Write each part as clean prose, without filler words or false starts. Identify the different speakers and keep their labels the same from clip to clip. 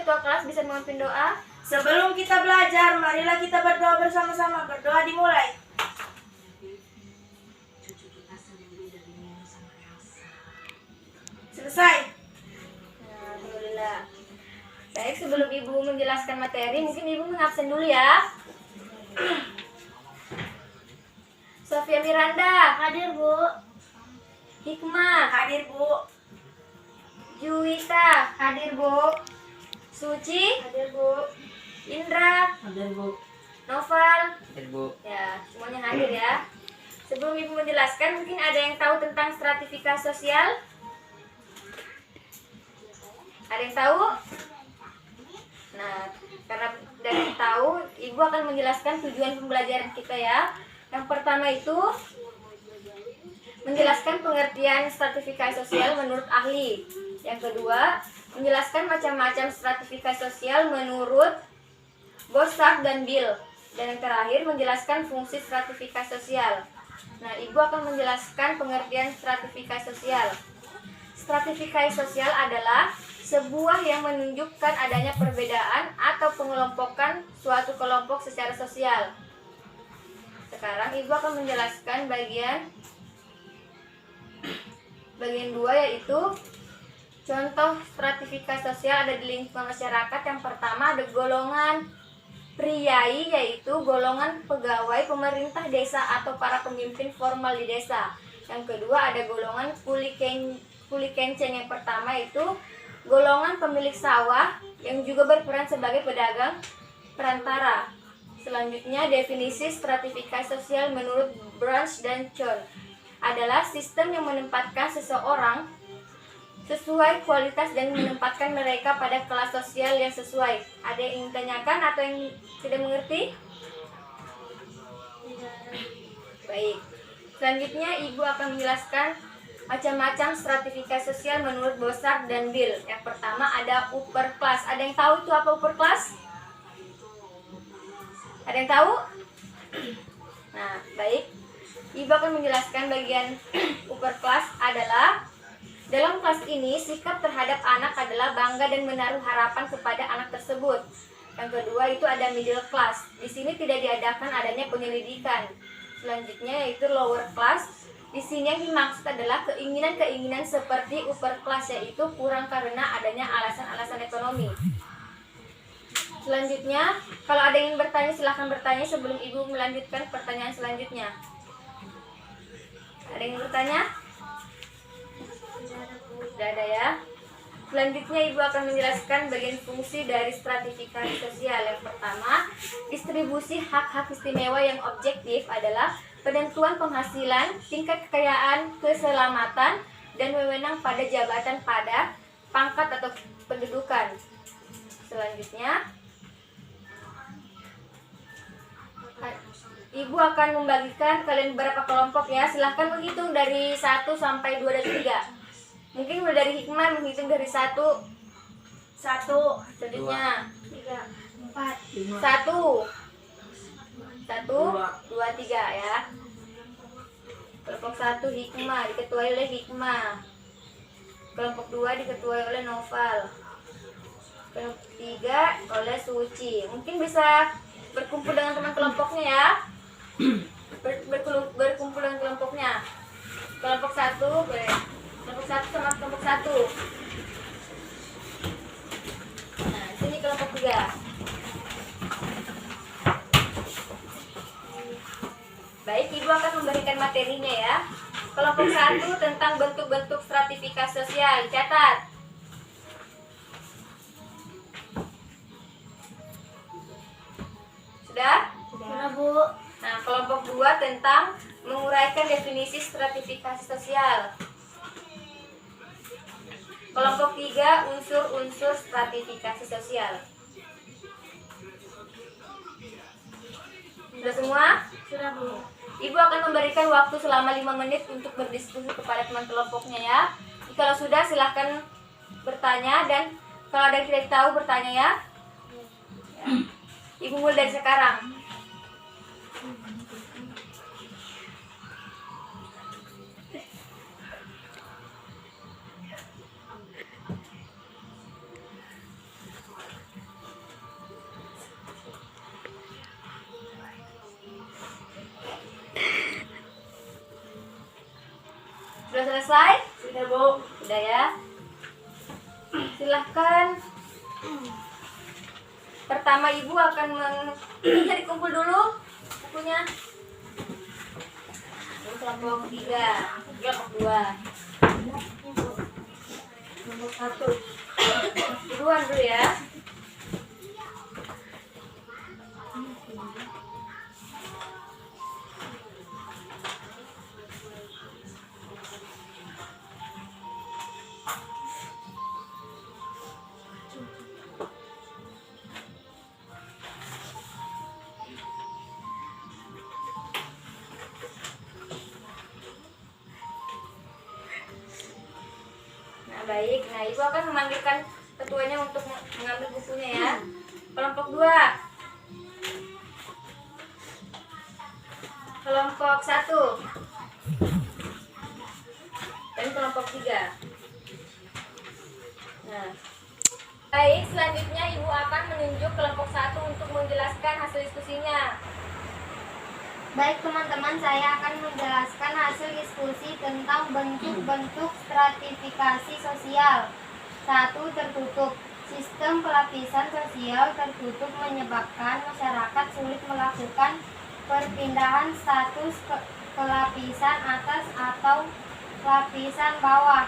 Speaker 1: ketua kelas bisa memimpin doa.
Speaker 2: Sebelum kita belajar, marilah kita berdoa bersama-sama. Berdoa dimulai. Selesai.
Speaker 1: Alhamdulillah. Baik, sebelum Ibu menjelaskan materi, mungkin Ibu mengabsen dulu ya. Sofia Miranda.
Speaker 2: Hadir, Bu.
Speaker 1: Hikmah.
Speaker 2: Hadir, Bu.
Speaker 1: Juwita. Hadir, Bu. Suci.
Speaker 2: Hadir, Bu.
Speaker 1: Indra.
Speaker 2: Hadir, Bu.
Speaker 1: Noval.
Speaker 3: Hadir, Bu.
Speaker 1: Ya, semuanya hadir ya. Sebelum Ibu menjelaskan, mungkin ada yang tahu tentang stratifikasi sosial? Ada yang tahu? Nah, karena dari yang tahu, Ibu akan menjelaskan tujuan pembelajaran kita ya. Yang pertama itu menjelaskan pengertian stratifikasi sosial menurut ahli. Yang kedua, menjelaskan macam-macam stratifikasi sosial menurut Bossard dan Bill. Dan yang terakhir, menjelaskan fungsi stratifikasi sosial. Nah, Ibu akan menjelaskan pengertian stratifikasi sosial. Stratifikasi sosial adalah sebuah yang menunjukkan adanya perbedaan atau pengelompokan suatu kelompok secara sosial. Sekarang Ibu akan menjelaskan bagian 2, yaitu contoh stratifikasi sosial ada di lingkungan masyarakat. Yang pertama ada golongan priai, yaitu golongan pegawai pemerintah desa atau para pemimpin formal di desa. Yang kedua ada golongan kuli kenceng. Yang pertama itu golongan pemilik sawah yang juga berperan sebagai pedagang perantara. Selanjutnya definisi stratifikasi sosial menurut Branch dan Chon adalah sistem yang menempatkan seseorang sesuai kualitas dan menempatkan mereka pada kelas sosial yang sesuai. Ada yang ingin tanyakan atau yang tidak mengerti? Baik. Selanjutnya Ibu akan menjelaskan macam-macam stratifikasi sosial menurut Bossard dan Bill. Yang pertama ada upper class. Ada yang tahu itu apa upper class? Ada yang tahu? Nah, baik. Ibu akan menjelaskan bagian upper class adalah dalam kelas ini sikap terhadap anak adalah bangga dan menaruh harapan kepada anak tersebut. Yang kedua itu ada middle class. Di sini tidak diadakan adanya penyelidikan. Selanjutnya yaitu lower class. Di sini yang dimaksud adalah keinginan-keinginan seperti upper class, yaitu kurang karena adanya alasan-alasan ekonomi. Selanjutnya, kalau ada yang ingin bertanya silahkan bertanya sebelum Ibu melanjutkan pertanyaan selanjutnya. Ada yang bertanya? Sudah ada ya. Selanjutnya Ibu akan menjelaskan bagian fungsi dari stratifikasi sosial. Yang pertama, distribusi hak-hak istimewa yang objektif adalah penentuan penghasilan, tingkat kekayaan, keselamatan, dan wewenang pada jabatan pada pangkat atau pendudukan. Selanjutnya, Ibu akan membagikan kalian beberapa kelompok ya. Silahkan menghitung dari 1 sampai 2 dan 3. Mungkin mulai dari Hikmah menghitung dari 1. Selanjutnya
Speaker 2: 3, 4,
Speaker 1: 1 2, 3 ya. Kelompok 1 Hikmah diketuai oleh Hikmah. Kelompok 2 diketuai oleh Noval. Kelompok 3 oleh Suci. Mungkin bisa berkumpul dengan teman kelompoknya ya. Berkumpul dengan kelompoknya. Kelompok 1 kelompok 1 sama kelompok 1. Nah, sini kelompok 3. Baik, Ibu akan memberikan materinya ya. Kelompok 1 tentang bentuk-bentuk stratifikasi sosial. Catat. Sudah?
Speaker 2: Sudah, Bu.
Speaker 1: Nah, kelompok 2 tentang menguraikan definisi stratifikasi sosial. Kelompok 3 unsur-unsur stratifikasi sosial. Sudah semua?
Speaker 2: Sudah, Bu.
Speaker 1: Ibu akan memberikan waktu selama 5 menit untuk berdiskusi kepada teman kelompoknya ya. Kalau sudah silahkan bertanya, dan kalau ada yang tidak tahu bertanya ya. Ibu mulai dari sekarang. Sudah selesai?
Speaker 2: Sudah, Bu.
Speaker 1: Sudah ya. Silahkan. Pertama ibu akan jadi kumpul dulu bukunya. Ini kelompok 3, kelompok 2.
Speaker 2: Nomor 1.
Speaker 1: Duluan dulu ya. Nah, baik. Nah, ibu akan memanggilkan ketuanya untuk mengambil bukunya ya. Kelompok 2. Kelompok 1. Dan kelompok 3. Nah, baik, selanjutnya ibu akan menunjuk kelompok 1 untuk menjelaskan hasil diskusinya.
Speaker 3: Baik teman-teman, saya akan menjelaskan hasil diskusi tentang bentuk-bentuk stratifikasi sosial. 1. Tertutup. Sistem pelapisan sosial tertutup menyebabkan masyarakat sulit melakukan perpindahan status ke lapisan atas atau lapisan bawah.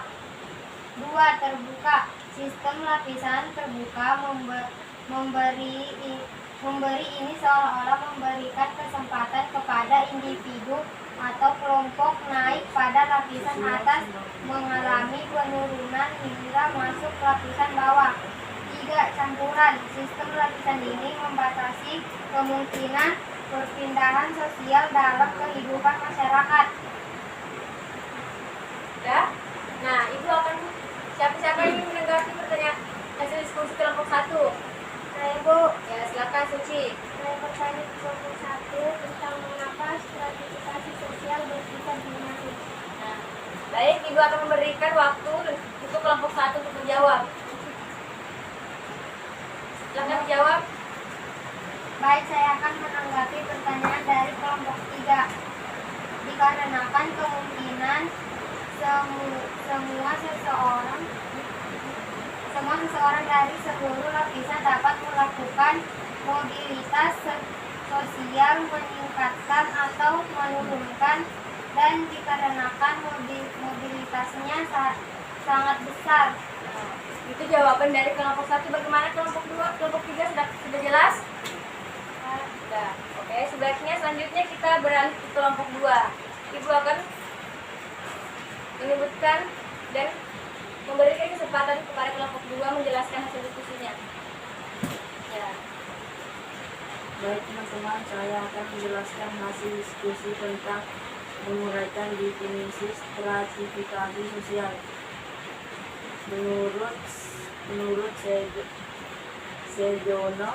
Speaker 3: 2. Terbuka. Sistem lapisan terbuka memberi ini seolah-olah memberikan kesempatan kepada individu atau kelompok naik pada lapisan atas mengalami penurunan hingga masuk lapisan bawah. 3. Campuran. Sistem lapisan ini membatasi kemungkinan perpindahan sosial dalam kehidupan masyarakat.
Speaker 1: Ya. Nah, ibu akan siapa-siapa yang ingin menanggapi pertanyaan hasil diskusi kelompok 1?
Speaker 3: Saya, Bu.
Speaker 1: Ya, silakan Suci.
Speaker 3: Saya bertanya di kelompok 1 tentang mengapa stratifikasi sosial bersifat dinamis.
Speaker 1: Nah, baik, ibu akan memberikan waktu untuk kelompok 1 untuk menjawab. Silakan menjawab.
Speaker 3: Baik, saya akan menanggapi pertanyaan dari kelompok 3. Dikarenakan kemungkinan semua seseorang dari seluruh lapisan dapat melakukan mobilitas sosial, meningkatkan atau menurunkan, dan dikarenakan mobilitasnya sangat besar.
Speaker 1: Nah, itu jawaban dari kelompok 1. Bagaimana kelompok 2, kelompok 3 sudah jelas? Sudah. Oke, sebaiknya selanjutnya kita beralih ke kelompok 2. Ibu akan menyebutkan dan memberikan kesempatan kepada kelompok 2 menjelaskan hasil diskusinya. Ya.
Speaker 2: Baik teman-teman, saya akan menjelaskan hasil diskusi tentang menguraikan definisi stratifikasi sosial. Menurut Sejono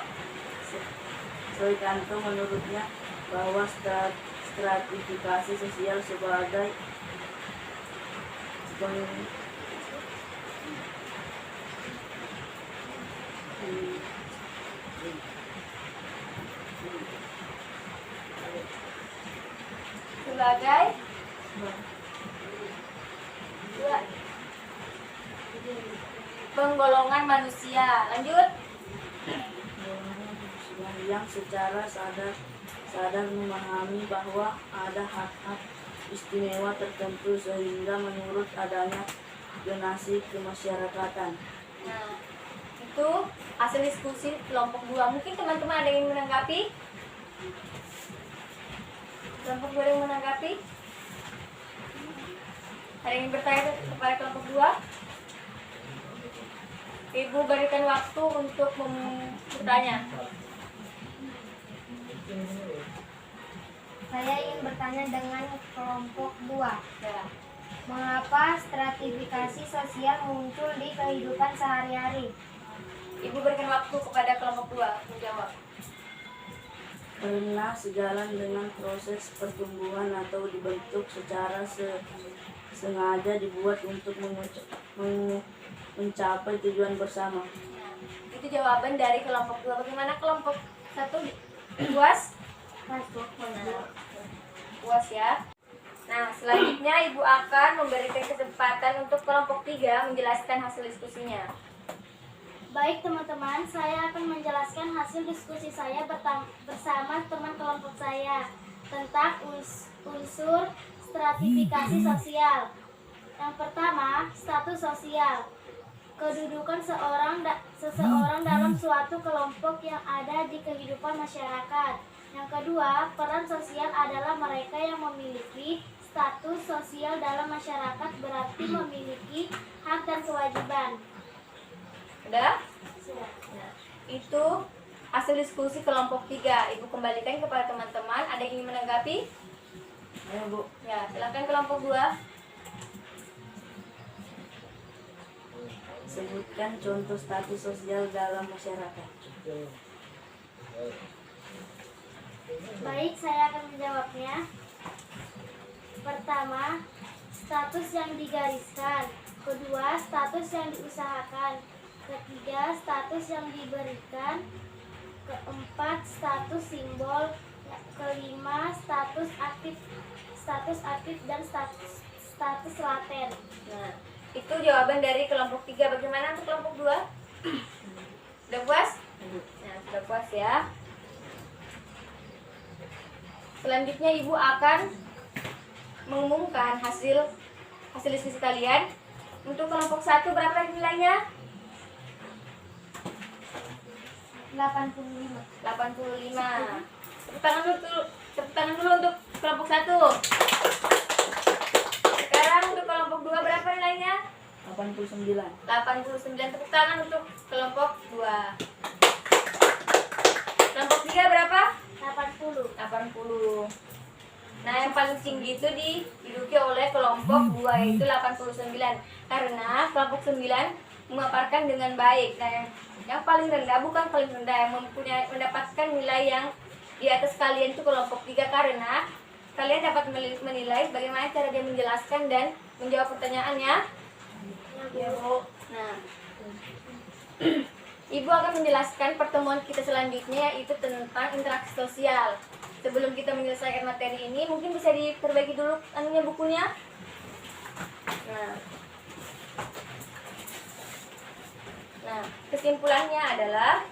Speaker 2: Soekanto, menurutnya bahwa stratifikasi sosial sebagai
Speaker 1: Sebagai penggolongan manusia. Lanjut.
Speaker 2: yang secara sadar memahami bahwa ada hak-hak istimewa tertentu sehingga menurut adanya donasi kemasyarakatan.
Speaker 1: Nah, itu hasil diskusi kelompok 2. Mungkin teman-teman ada yang menanggapi? Kelompok 2 ada yang menanggapi? Ada yang bertanya kepada kelompok 2? Ibu berikan waktu untuk bertanya.
Speaker 3: Saya ingin bertanya dengan kelompok 2.
Speaker 1: Ya.
Speaker 3: Mengapa stratifikasi sosial muncul di kehidupan sehari-hari?
Speaker 1: Ibu berikan waktu kepada kelompok 2 menjawab.
Speaker 2: Karena sejalan dengan proses pertumbuhan atau dibentuk secara sengaja dibuat untuk mencapai tujuan bersama.
Speaker 1: Itu jawaban dari kelompok 2. Bagaimana kelompok 1? Puas?
Speaker 3: Masuk.
Speaker 1: Puas ya. Nah, selanjutnya Ibu akan memberikan kesempatan untuk kelompok 3 menjelaskan hasil diskusinya.
Speaker 4: Baik teman-teman, saya akan menjelaskan hasil diskusi saya bersama teman kelompok saya tentang unsur stratifikasi sosial. Yang pertama, status sosial. Kedudukan seseorang dalam suatu kelompok yang ada di kehidupan masyarakat. Yang kedua, peran sosial adalah mereka yang memiliki status sosial dalam masyarakat, berarti memiliki hak dan kewajiban.
Speaker 1: Udah? Nah, itu hasil diskusi kelompok 3. Ibu kembalikan kepada teman-teman. Ada yang ingin menanggapi?
Speaker 2: Ya, Bu.
Speaker 1: Ya, silakan kelompok 2.
Speaker 2: Sebutkan contoh status sosial dalam masyarakat.
Speaker 4: Baik, saya akan menjawabnya. Pertama, status yang digariskan. Kedua, status yang diusahakan. Ketiga, status yang diberikan. Keempat, status simbol. Kelima, status aktif dan status laten.
Speaker 1: Nah, itu jawaban dari kelompok 3. Bagaimana untuk kelompok 2? Sudah puas? Nah, sudah puas ya. Selanjutnya Ibu akan mengumumkan hasil diskusi kalian. Untuk kelompok 1 berapa nilainya?
Speaker 3: 85.
Speaker 1: 85. Tepuk tangan dulu untuk kelompok 1. Sekarang untuk kelompok 2 berapa nilainya?
Speaker 2: 89.
Speaker 1: 89. Tepuk tangan untuk kelompok 2. Kelompok 3 berapa? 80. Nah, yang paling tinggi itu diduduki oleh kelompok 2 yaitu 89. Karena kelompok 9 memaparkan dengan baik. Nah, yang paling rendah bukan paling rendah, yang mendapatkan nilai yang di atas kalian itu kelompok 3 karena kalian dapat menilai bagaimana cara dia menjelaskan dan menjawab pertanyaannya. Ya, Bu. Nah, Ibu akan menjelaskan pertemuan kita selanjutnya yaitu tentang interaksi sosial. Sebelum kita menyelesaikan materi ini, mungkin bisa diperbaiki dulu bukunya. Nah, kesimpulannya adalah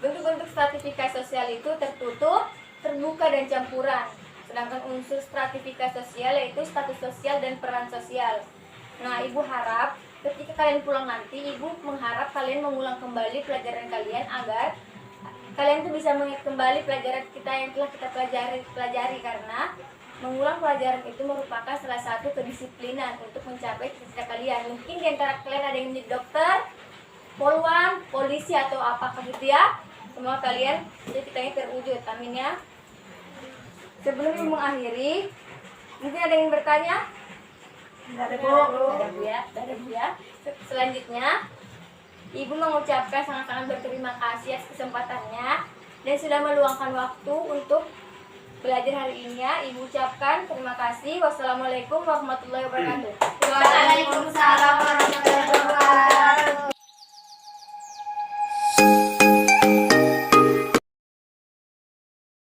Speaker 1: bentuk-bentuk stratifikasi sosial itu tertutup, terbuka, dan campuran. Sedangkan unsur stratifikasi sosial yaitu status sosial dan peran sosial. Nah, Ibu harap ketika kalian pulang nanti, Ibu mengharap kalian mengulang kembali pelajaran kalian agar kalian tuh bisa mengingat kembali pelajaran kita yang telah kita pelajari karena mengulang pelajaran itu merupakan salah satu kedisiplinan untuk mencapai cita-cita kalian. Mungkin di antara kalian ada yang menjadi dokter, polwan, polisi atau apakah gitu ya. Semua kalian cita-citanya terwujud. Amin ya. Sebelum mengakhiri, mungkin ada yang bertanya? Ada Bu ya. Selanjutnya, Ibu mengucapkan sangat-sangat berterima kasih atas kesempatannya dan sudah meluangkan waktu untuk belajar hari ini ya. Ibu ucapkan terima kasih. Wassalamualaikum warahmatullahi wabarakatuh.
Speaker 3: Waalaikumsalam warahmatullahi wabarakatuh.